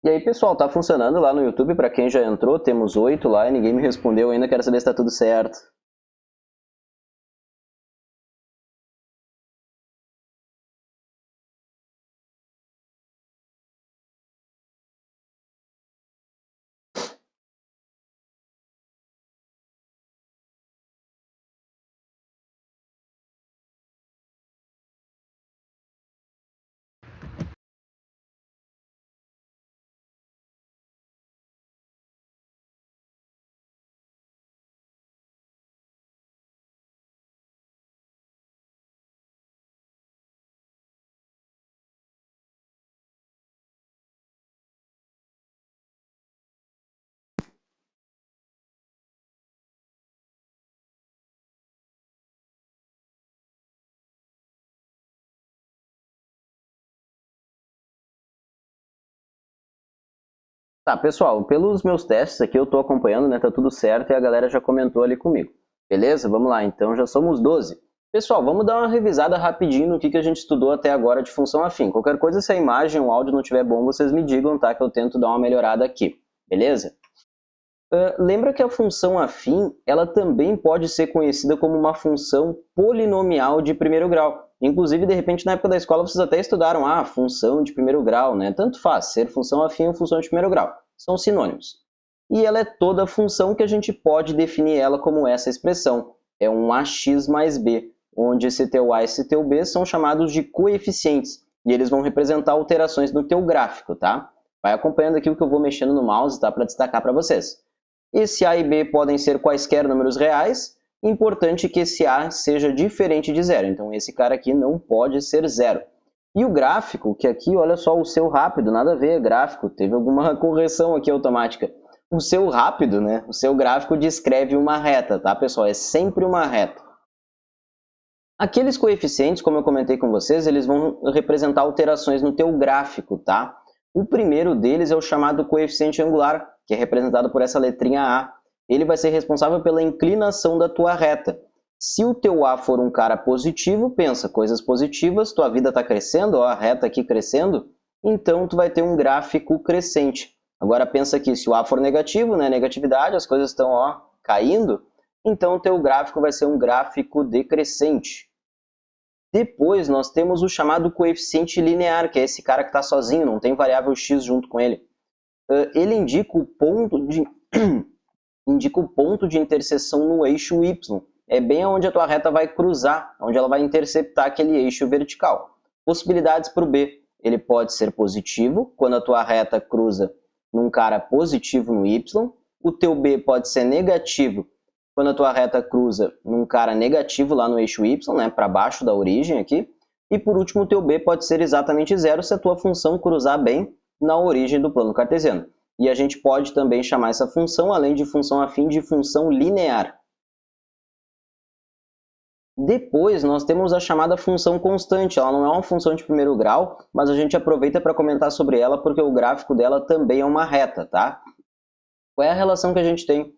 E aí, pessoal, tá funcionando lá no YouTube? Para quem já entrou, temos 8 lá e ninguém me respondeu ainda. Quero saber se tá tudo certo. Tá, pessoal, pelos meus testes aqui eu tô acompanhando, né? Tá tudo certo e a galera já comentou ali comigo. Beleza? Vamos lá, então já somos 12. Pessoal, vamos dar uma revisada rapidinho no que a gente estudou até agora de função afim. Qualquer coisa, se a imagem ou o áudio não estiver bom, vocês me digam, tá? Que eu tento dar uma melhorada aqui. Beleza? Lembra que a função afim, ela também pode ser conhecida como uma função polinomial de primeiro grau. Inclusive, de repente, na época da escola, vocês até estudaram a função de primeiro grau, né? Tanto faz, ser função afim ou função de primeiro grau. São sinônimos. E ela é toda função que a gente pode definir ela como essa expressão. É um ax mais b, onde esse teu a e esse teu b são chamados de coeficientes. E eles vão representar alterações no teu gráfico, tá? Vai acompanhando aqui o que eu vou mexendo no mouse, tá? Para destacar para vocês. Esse A e B podem ser quaisquer números reais, importante que esse A seja diferente de zero. Então, esse cara aqui não pode ser zero. E o gráfico, que aqui, olha só, o seu rápido, nada a ver, gráfico, teve alguma correção aqui automática. O seu rápido, né? O seu gráfico descreve uma reta, tá, pessoal? É sempre uma reta. Aqueles coeficientes, como eu comentei com vocês, eles vão representar alterações no teu gráfico, tá? O primeiro deles é o chamado coeficiente angular, que é representado por essa letrinha A. Ele vai ser responsável pela inclinação da tua reta. Se o teu A for um cara positivo, pensa, coisas positivas, tua vida está crescendo, ó, a reta aqui crescendo, então tu vai ter um gráfico crescente. Agora pensa aqui, se o A for negativo, né, negatividade, as coisas estão ó, caindo, então o teu gráfico vai ser um gráfico decrescente. Depois nós temos o chamado coeficiente linear, que é esse cara que está sozinho, não tem variável x junto com ele. Ele indica o ponto de indica o ponto de interseção no eixo y. É bem onde a tua reta vai cruzar, onde ela vai interceptar aquele eixo vertical. Possibilidades para o B. Ele pode ser positivo, quando a tua reta cruza num cara positivo no y. O teu B pode ser negativo, quando a tua reta cruza num cara negativo lá no eixo y, né, para baixo da origem aqui. E por último, o teu B pode ser exatamente zero se a tua função cruzar bem na origem do plano cartesiano. E a gente pode também chamar essa função, além de função afim, de função linear. Depois, nós temos a chamada função constante. Ela não é uma função de primeiro grau, mas a gente aproveita para comentar sobre ela porque o gráfico dela também é uma reta, tá? Qual é a relação que a gente tem?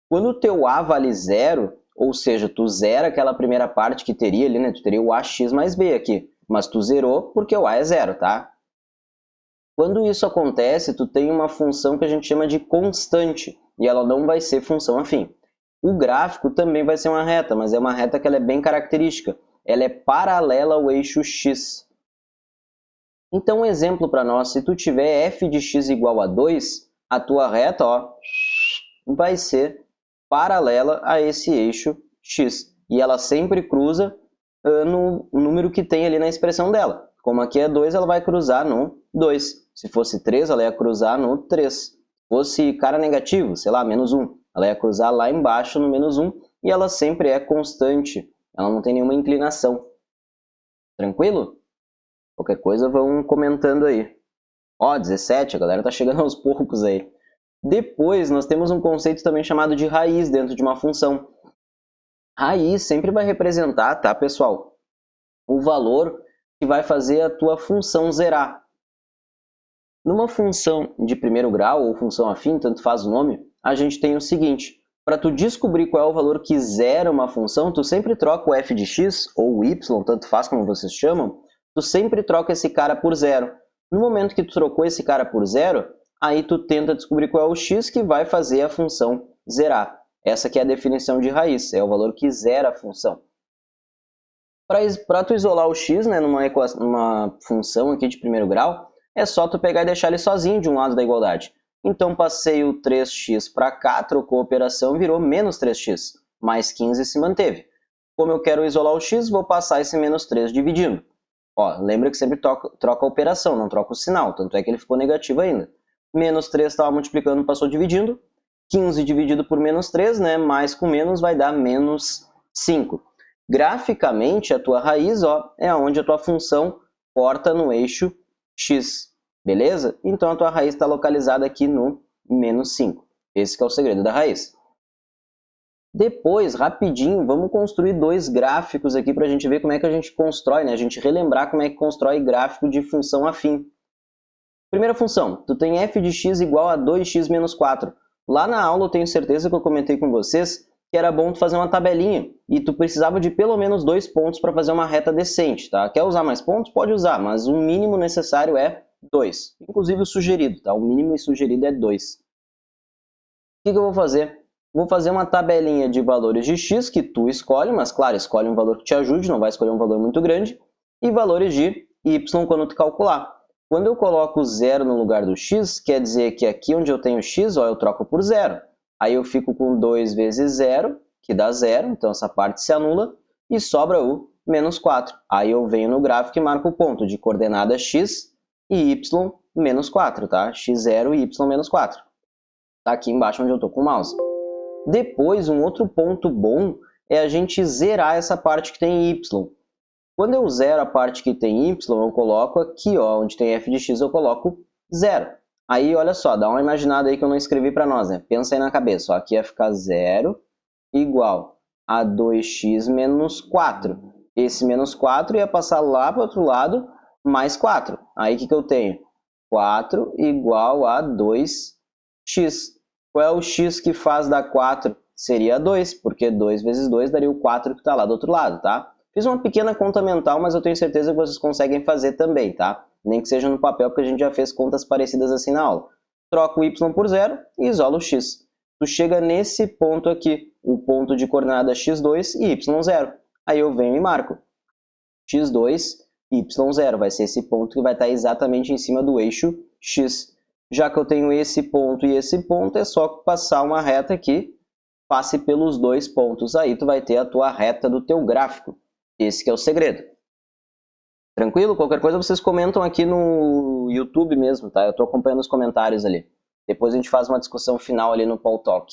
Quando o teu A vale zero, ou seja, tu zera aquela primeira parte que teria ali, né? Tu teria o ax mais b aqui, mas tu zerou porque o A é zero, tá? Quando isso acontece, tu tem uma função que a gente chama de constante, e ela não vai ser função afim. O gráfico também vai ser uma reta, mas é uma reta que ela é bem característica. Ela é paralela ao eixo x. Então, um exemplo para nós, se tu tiver f de x igual a 2, a tua reta ó, vai ser paralela a esse eixo x. E ela sempre cruza no número que tem ali na expressão dela. Como aqui é 2, ela vai cruzar no 2. Se fosse 3, ela ia cruzar no 3. Se fosse cara negativo, sei lá, menos 1, ela ia cruzar lá embaixo no menos 1. E ela sempre é constante. Ela não tem nenhuma inclinação. Tranquilo? Qualquer coisa vão comentando aí. Ó, 17, a galera tá chegando aos poucos aí. Depois, nós temos um conceito também chamado de raiz dentro de uma função. Raiz sempre vai representar, tá, pessoal, o valor que vai fazer a tua função zerar. Numa função de primeiro grau ou função afim, tanto faz o nome, a gente tem o seguinte. Para tu descobrir qual é o valor que zera uma função, tu sempre troca o f de x ou o y, tanto faz como vocês chamam, tu sempre troca esse cara por zero. No momento que tu trocou esse cara por zero, aí tu tenta descobrir qual é o x que vai fazer a função zerar. Essa aqui é a definição de raiz, é o valor que zera a função. Para tu isolar o x, né, numa função aqui de primeiro grau, é só tu pegar e deixar ele sozinho de um lado da igualdade. Então, passei o 3x para cá, trocou a operação, virou menos 3x. Mais 15 se manteve. Como eu quero isolar o x, vou passar esse menos 3 dividindo. Ó, lembra que sempre troca a operação, não troca o sinal, tanto é que ele ficou negativo ainda. Menos 3 estava multiplicando, passou dividindo. 15 dividido por menos 3, né, mais com menos vai dar menos 5. Graficamente, a tua raiz, ó, é onde a tua função corta no eixo x. Beleza? Então, a tua raiz está localizada aqui no menos 5. Esse que é o segredo da raiz. Depois, rapidinho, vamos construir dois gráficos aqui para a gente ver como é que a gente constrói, né? A gente relembrar como é que constrói gráfico de função afim. Primeira função, tu tem f de x igual a 2x menos 4. Lá na aula eu tenho certeza que eu comentei com vocês que era bom tu fazer uma tabelinha e tu precisava de pelo menos 2 pontos para fazer uma reta decente, tá? Quer usar mais pontos? Pode usar, mas o mínimo necessário é 2. Inclusive o sugerido, tá? O mínimo sugerido é 2. O que eu vou fazer? Vou fazer uma tabelinha de valores de x que tu escolhe, mas claro, escolhe um valor que te ajude, não vai escolher um valor muito grande, e valores de y quando tu calcular. Quando eu coloco 0 no lugar do x, quer dizer que aqui onde eu tenho x, ó, eu troco por 0. Aí eu fico com 2 vezes 0, que dá 0, então essa parte se anula, e sobra o menos 4. Aí eu venho no gráfico e marco o ponto de coordenada x e y menos 4, tá? x0 e y menos 4. Tá aqui embaixo onde eu estou com o mouse. Depois, um outro ponto bom é a gente zerar essa parte que tem y. Quando eu zero a parte que tem y, eu coloco aqui, ó, onde tem f de x, eu coloco 0. Aí, olha só, dá uma imaginada aí que eu não escrevi para nós, né? Pensa aí na cabeça, ó, aqui ia ficar 0 igual a 2x menos 4. Esse menos 4 ia passar lá para o outro lado, mais 4. Aí, o que eu tenho? 4 igual a 2x. Qual é o x que faz dar 4? Seria 2, porque 2 vezes 2 daria o 4 que está lá do outro lado, tá? Fiz uma pequena conta mental, mas eu tenho certeza que vocês conseguem fazer também, tá? Nem que seja no papel, porque a gente já fez contas parecidas assim na aula. Troca o y por 0 e isola o x. Tu chega nesse ponto aqui, o ponto de coordenada x2 e y0. Aí eu venho e marco. x2 e y0 vai ser esse ponto que vai estar exatamente em cima do eixo x. Já que eu tenho esse ponto e esse ponto, é só passar uma reta aqui, passe pelos dois pontos. Aí tu vai ter a tua reta do teu gráfico. Esse que é o segredo. Tranquilo? Qualquer coisa vocês comentam aqui no YouTube mesmo, tá? Eu estou acompanhando os comentários ali. Depois a gente faz uma discussão final ali no Paul Talk.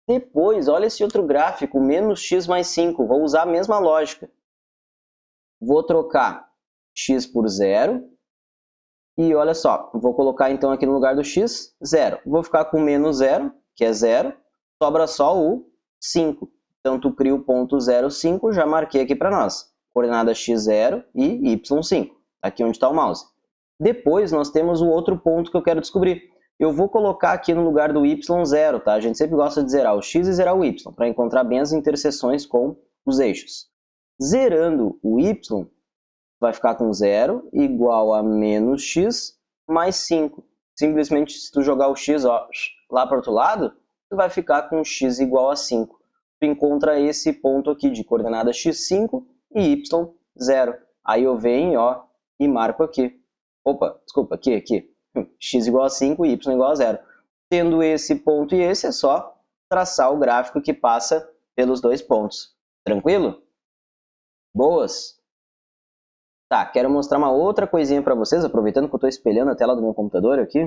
Depois, olha esse outro gráfico, menos x mais 5. Vou usar a mesma lógica. Vou trocar x por 0. E olha só, vou colocar então aqui no lugar do x, 0. Vou ficar com menos 0, que é 0. Sobra só o 5. Então, tu cria o ponto 0, 5, já marquei aqui para nós. Coordenada x0 e y5, aqui onde está o mouse. Depois, nós temos o outro ponto que eu quero descobrir. Eu vou colocar aqui no lugar do y0, tá? A gente sempre gosta de zerar o x e zerar o y, para encontrar bem as interseções com os eixos. Zerando o y, vai ficar com 0 igual a menos x mais 5. Simplesmente, se tu jogar o x, ó, lá para o outro lado, tu vai ficar com x igual a 5. Tu encontra esse ponto aqui de coordenada x5 e y0. Aí eu venho, ó, e marco aqui. Opa, desculpa, aqui. X igual a 5 e y igual a 0. Tendo esse ponto e esse, é só traçar o gráfico que passa pelos dois pontos. Tranquilo? Boas? Tá, quero mostrar uma outra coisinha para vocês, aproveitando que eu estou espelhando a tela do meu computador aqui.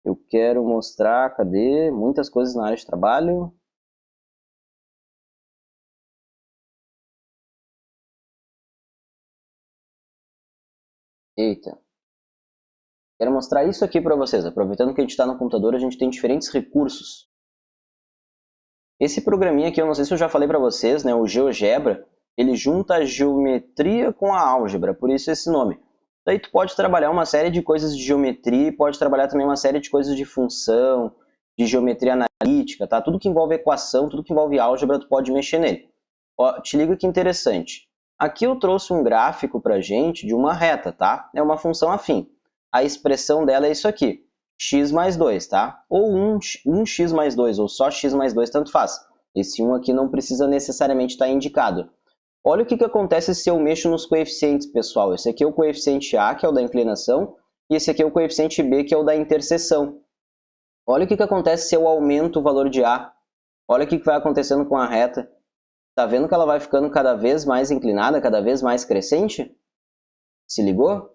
Eu quero mostrar, cadê? Muitas coisas na área de trabalho. Eita. Quero mostrar isso aqui para vocês. Aproveitando que a gente está no computador, a gente tem diferentes recursos. Esse programinha aqui, eu não sei se eu já falei para vocês, né? O GeoGebra, ele junta a geometria com a álgebra, por isso esse nome. Daí tu pode trabalhar uma série de coisas de geometria e pode trabalhar também uma série de coisas de função, de geometria analítica, tá? Tudo que envolve equação, tudo que envolve álgebra, tu pode mexer nele. Ó, te liga que interessante. Aqui eu trouxe um gráfico pra gente de uma reta, tá? É uma função afim. a expressão dela é isso aqui, x mais 2, tá? Ou 1x mais 2, ou só x mais 2, tanto faz. Esse 1 aqui não precisa necessariamente estar indicado. Olha o que acontece se eu mexo nos coeficientes, pessoal. Esse aqui é o coeficiente A, que é o da inclinação, e esse aqui é o coeficiente B, que é o da interseção. Olha o que acontece se eu aumento o valor de A. Olha o que vai acontecendo com a reta. Tá vendo que ela vai ficando cada vez mais inclinada, cada vez mais crescente? Se ligou?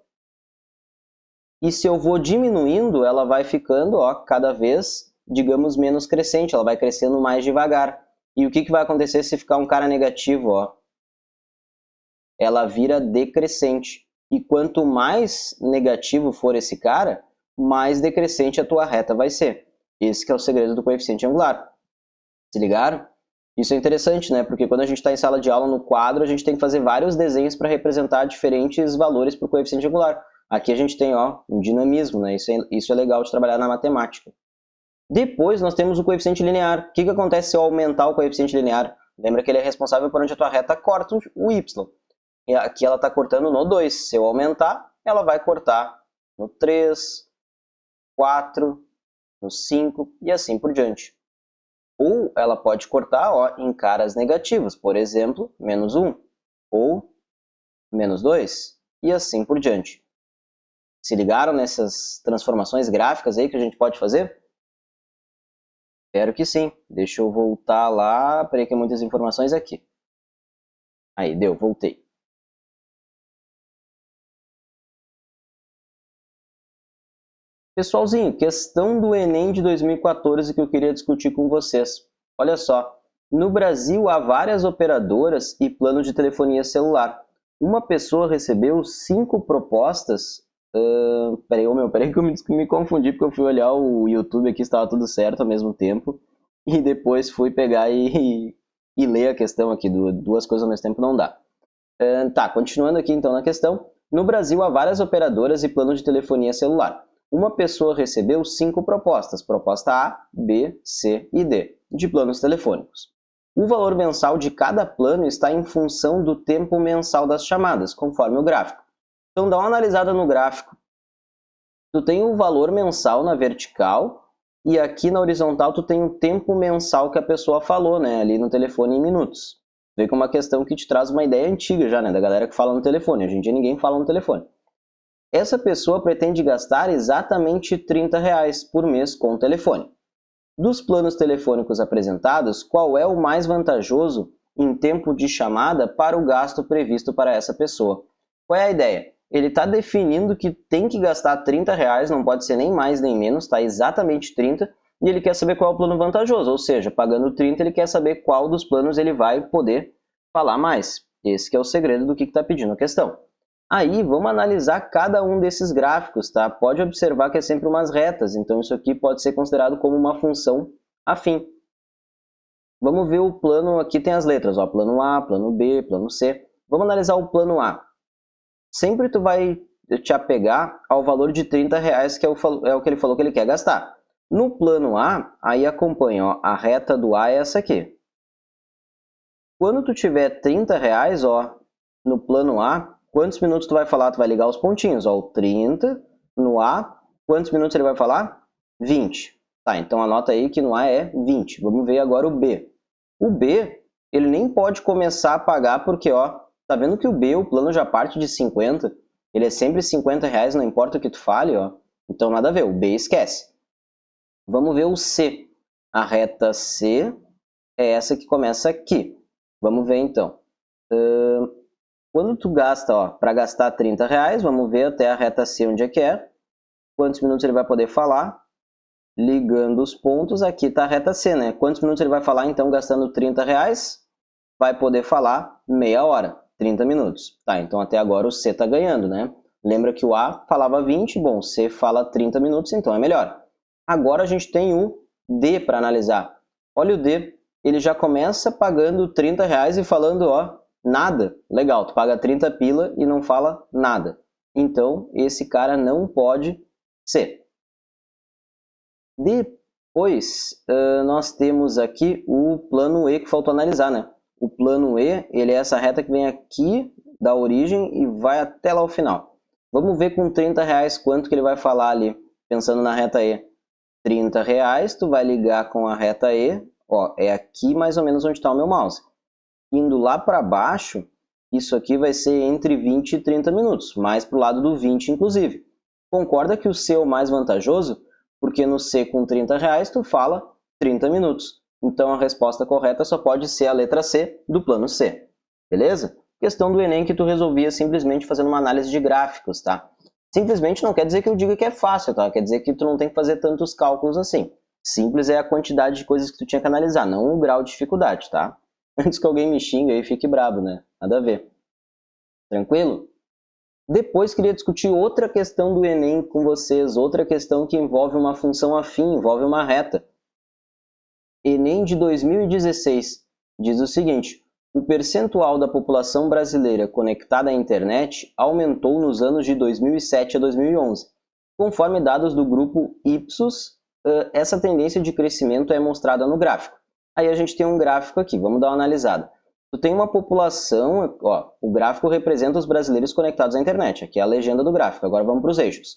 E se eu vou diminuindo, ela vai ficando, ó, cada vez, digamos, menos crescente. Ela vai crescendo mais devagar. E o que vai acontecer se ficar um cara negativo, ó? Ela vira decrescente. E quanto mais negativo for esse cara, mais decrescente a tua reta vai ser. Esse que é o segredo do coeficiente angular. Se ligaram? Isso é interessante, né? Porque quando a gente está em sala de aula no quadro, a gente tem que fazer vários desenhos para representar diferentes valores para o coeficiente angular. Aqui a gente tem, ó, um dinamismo, né? Isso é legal de trabalhar na matemática. Depois nós temos o coeficiente linear. O que acontece se eu aumentar o coeficiente linear? Lembra que ele é responsável por onde a tua reta corta o y. E aqui ela está cortando no 2. Se eu aumentar, ela vai cortar no 3, 4, no 5 e assim por diante. Ou ela pode cortar, ó, em caras negativas, por exemplo, menos 1 ou menos 2 e assim por diante. Se ligaram nessas transformações gráficas aí que a gente pode fazer? Espero que sim. Deixa eu voltar lá. Peraí que tem muitas informações aqui. Aí, deu, voltei. Pessoalzinho, questão do Enem de 2014 que eu queria discutir com vocês. Olha só, no Brasil há várias operadoras e planos de telefonia celular. Uma pessoa recebeu 5 propostas. Peraí que eu me confundi porque eu fui olhar o YouTube aqui, estava tudo certo ao mesmo tempo. E depois fui pegar e ler a questão aqui, duas coisas ao mesmo tempo não dá. Tá, continuando aqui então na questão. No Brasil há várias operadoras e planos de telefonia celular. Uma pessoa recebeu 5 propostas, proposta A, B, C e D, de planos telefônicos. O valor mensal de cada plano está em função do tempo mensal das chamadas, conforme o gráfico. Então dá uma analisada no gráfico. Tu tem o valor mensal na vertical e aqui na horizontal tu tem o tempo mensal que a pessoa falou, né, ali no telefone em minutos. Vê que é uma questão que te traz uma ideia antiga já, né, da galera que fala no telefone. Hoje em dia ninguém fala no telefone. Essa pessoa pretende gastar exatamente R$30 por mês com o telefone. Dos planos telefônicos apresentados, qual é o mais vantajoso em tempo de chamada para o gasto previsto para essa pessoa? Qual é a ideia? Ele está definindo que tem que gastar R$30, não pode ser nem mais nem menos, tá? Exatamente 30, e ele quer saber qual é o plano vantajoso, ou seja, pagando 30 ele quer saber qual dos planos ele vai poder falar mais. Esse que é o segredo do que está pedindo a questão. Aí, vamos analisar cada um desses gráficos, tá? Pode observar que é sempre umas retas, então isso aqui pode ser considerado como uma função afim. Vamos ver o plano, aqui tem as letras, ó, plano A, plano B, plano C. Vamos analisar o plano A. Sempre tu vai te apegar ao valor de R$30, que é o que ele falou que ele quer gastar. No plano A, aí acompanha, ó, a reta do A é essa aqui. Quando tu tiver R$30, ó, no plano A, quantos minutos tu vai falar? Tu vai ligar os pontinhos, ó, o 30 no A. Quantos minutos ele vai falar? 20. Tá, então anota aí que no A é 20. Vamos ver agora o B. O B, ele nem pode começar a pagar porque, ó, tá vendo que o B, o plano já parte de 50? Ele é sempre R$50, não importa o que tu fale, ó. Então nada a ver, o B esquece. Vamos ver o C. A reta C é essa que começa aqui. Vamos ver então. Quando tu gasta, ó, para gastar R$30, vamos ver até a reta C onde é que é. Quantos minutos ele vai poder falar? Ligando os pontos, aqui está a reta C, né? Quantos minutos ele vai falar, então, gastando R$30? Vai poder falar meia hora, 30 minutos. Tá, então até agora o C está ganhando, né? Lembra que o A falava 20, bom, o C fala 30 minutos, então é melhor. Agora a gente tem o D para analisar. Olha o D, ele já começa pagando R$30 e falando, ó, nada. Legal, tu paga 30 pila e não fala nada. Então, esse cara não pode ser. Depois, nós temos aqui o plano E que faltou analisar, né? O plano E, ele é essa reta que vem aqui da origem e vai até lá o final. Vamos ver com 30 reais quanto que ele vai falar ali, pensando na reta E. 30 reais, tu vai ligar com a reta E, ó, é aqui mais ou menos onde está o meu mouse. Indo lá para baixo, isso aqui vai ser entre 20 e 30 minutos, mais para o lado do 20 inclusive. Concorda que o C é o mais vantajoso? Porque no C com 30 reais tu fala 30 minutos. Então a resposta correta só pode ser a letra C do plano C. Beleza? Questão do Enem que tu resolvia simplesmente fazendo uma análise de gráficos, tá? Simplesmente não quer dizer que eu diga que é fácil, tá? Quer dizer que tu não tem que fazer tantos cálculos assim. Simples é a quantidade de coisas que tu tinha que analisar, não o grau de dificuldade, tá? Antes que alguém me xingue aí e fique brabo, né? Nada a ver. Tranquilo? Depois queria discutir outra questão do Enem com vocês, outra questão que envolve uma função afim, envolve uma reta. Enem de 2016 diz o seguinte: o percentual da população brasileira conectada à internet aumentou nos anos de 2007 a 2011. Conforme dados do grupo Ipsos, essa tendência de crescimento é mostrada no gráfico. Aí a gente tem um gráfico aqui, vamos dar uma analisada. Tu tem uma população, ó, o gráfico representa os brasileiros conectados à internet, aqui é a legenda do gráfico, agora vamos para os eixos.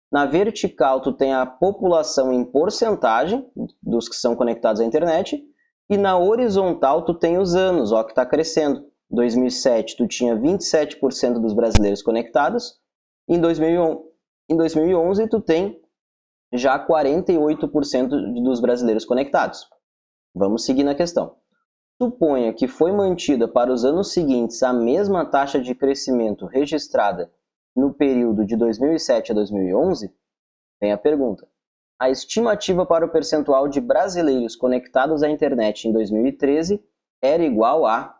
Na vertical, tu tem a população em porcentagem dos que são conectados à internet, e na horizontal, tu tem os anos, ó, que está crescendo. Em 2007, tu tinha 27% dos brasileiros conectados, em 2011, tu tem já 48% dos brasileiros conectados. Vamos seguir na questão. Suponha que foi mantida para os anos seguintes a mesma taxa de crescimento registrada no período de 2007 a 2011, vem a pergunta. A estimativa para o percentual de brasileiros conectados à internet em 2013 era igual a...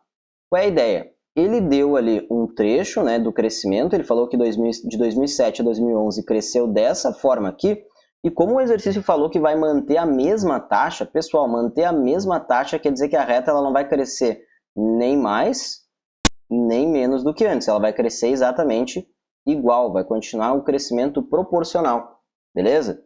Qual é a ideia? Ele deu ali um trecho, né, do crescimento, ele falou que de 2007 a 2011 cresceu dessa forma aqui, e como o exercício falou que vai manter a mesma taxa, pessoal, manter a mesma taxa quer dizer que a reta ela não vai crescer nem mais, nem menos do que antes, ela vai crescer exatamente igual, vai continuar um crescimento proporcional, beleza?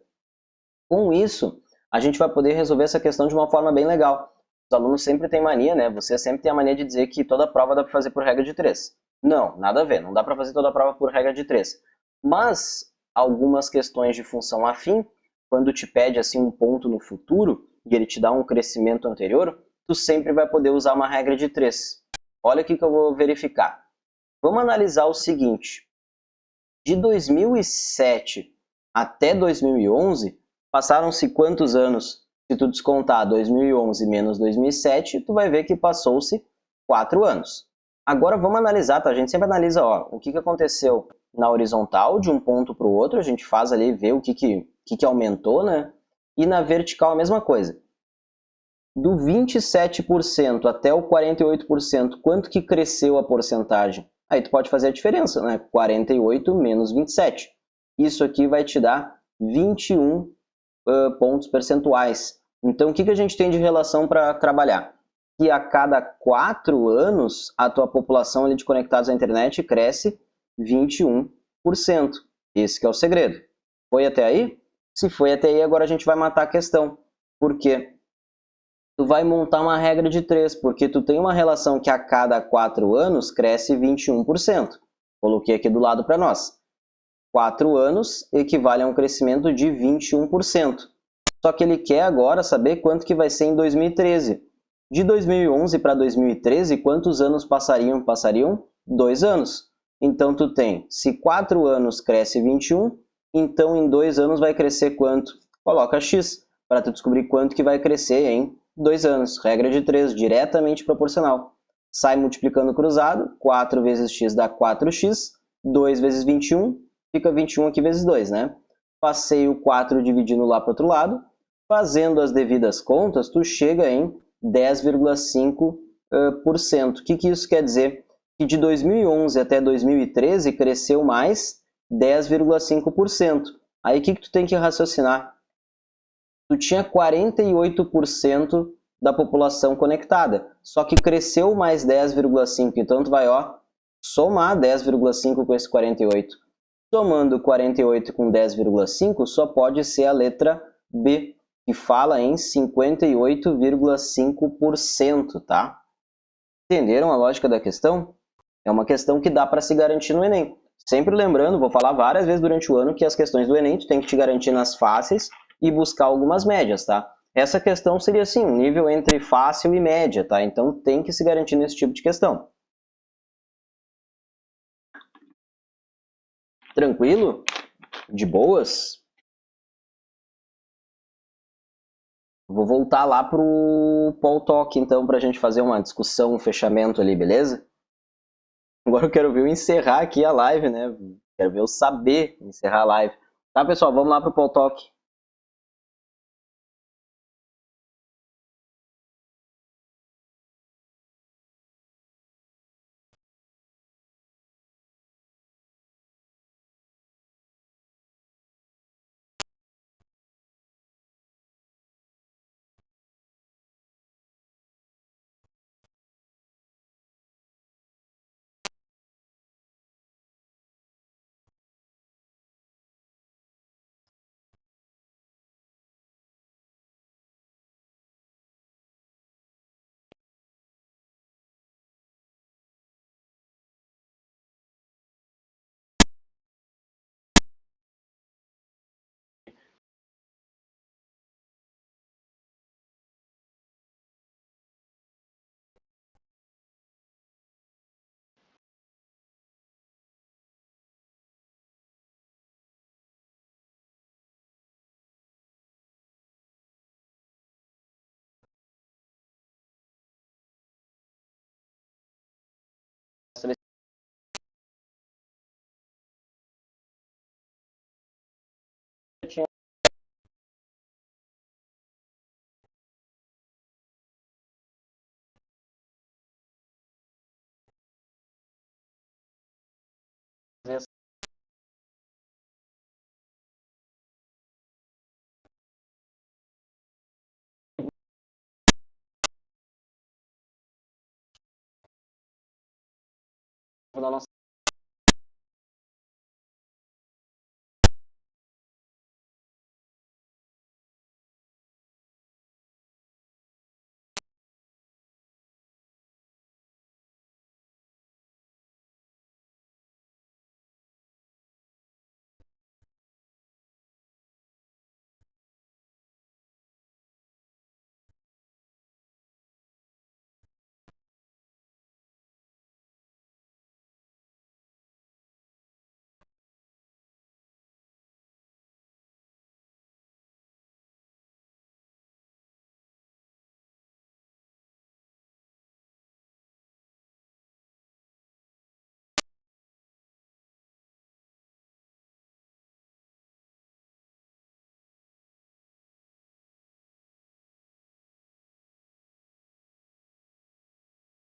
Com isso, a gente vai poder resolver essa questão de uma forma bem legal. Os alunos sempre têm mania, né? Você sempre tem a mania de dizer que toda prova dá para fazer por regra de 3. Não, nada a ver, não dá para fazer toda a prova por regra de 3. Mas algumas questões de função afim, quando te pede assim um ponto no futuro e ele te dá um crescimento anterior, tu sempre vai poder usar uma regra de 3. Olha aqui que eu vou verificar. Vamos analisar o seguinte. De 2007 até 2011, passaram-se quantos anos? Se tu descontar 2011 menos 2007, tu vai ver que passou-se 4 anos. Agora vamos analisar, tá? A gente sempre analisa, ó, o que aconteceu na horizontal, de um ponto para o outro, a gente faz ali, vê o que aumentou, né? E na vertical a mesma coisa. Do 27% até o 48%, quanto que cresceu a porcentagem? Aí tu pode fazer a diferença, né? 48 menos 27. Isso aqui vai te dar 21 pontos percentuais. Então, o que a gente tem de relação para trabalhar? Que a cada 4 anos, a tua população ali de conectados à internet cresce 21%. Esse que é o segredo. Foi até aí? Se foi até aí, agora a gente vai matar a questão. Por quê? Tu vai montar uma regra de 3, porque tu tem uma relação que a cada 4 anos cresce 21%. Coloquei aqui do lado para nós. 4 anos equivale a um crescimento de 21%. Só que ele quer agora saber quanto que vai ser em 2013. De 2011 para 2013, quantos anos passariam? Passariam 2 anos. Então, tu tem, se 4 anos cresce 21, então em 2 anos vai crescer quanto? Coloca X, para tu descobrir quanto que vai crescer em 2 anos. Regra de 3, diretamente proporcional. Sai multiplicando cruzado, 4 vezes x dá 4x, 2 vezes 21, fica 21 aqui vezes 2, né? Passei o 4 dividindo lá para o outro lado, fazendo as devidas contas, tu chega em 10,5%. O que isso quer dizer? Que de 2011 até 2013 cresceu mais 10,5%. Aí o que tu tem que raciocinar? Tu tinha 48% da população conectada, só que cresceu mais 10,5%, então tu vai somar 10,5% com esse 48%. Somando 48 com 10,5 só pode ser a letra B, que fala em 58,5%, tá? Entenderam a lógica da questão? É uma questão que dá para se garantir no Enem. Sempre lembrando, vou falar várias vezes durante o ano que as questões do Enem tu tem que te garantir nas fáceis e buscar algumas médias, tá? Essa questão seria assim, um nível entre fácil e média, tá? Então tem que se garantir nesse tipo de questão. Tranquilo? De boas? Vou voltar lá pro Paul Talk, então, pra gente fazer uma discussão, um fechamento ali, beleza? Agora eu quero ver eu encerrar aqui a live, né? Quero ver eu saber encerrar a live. Tá, pessoal? Vamos lá pro Paul Talk. Da nossa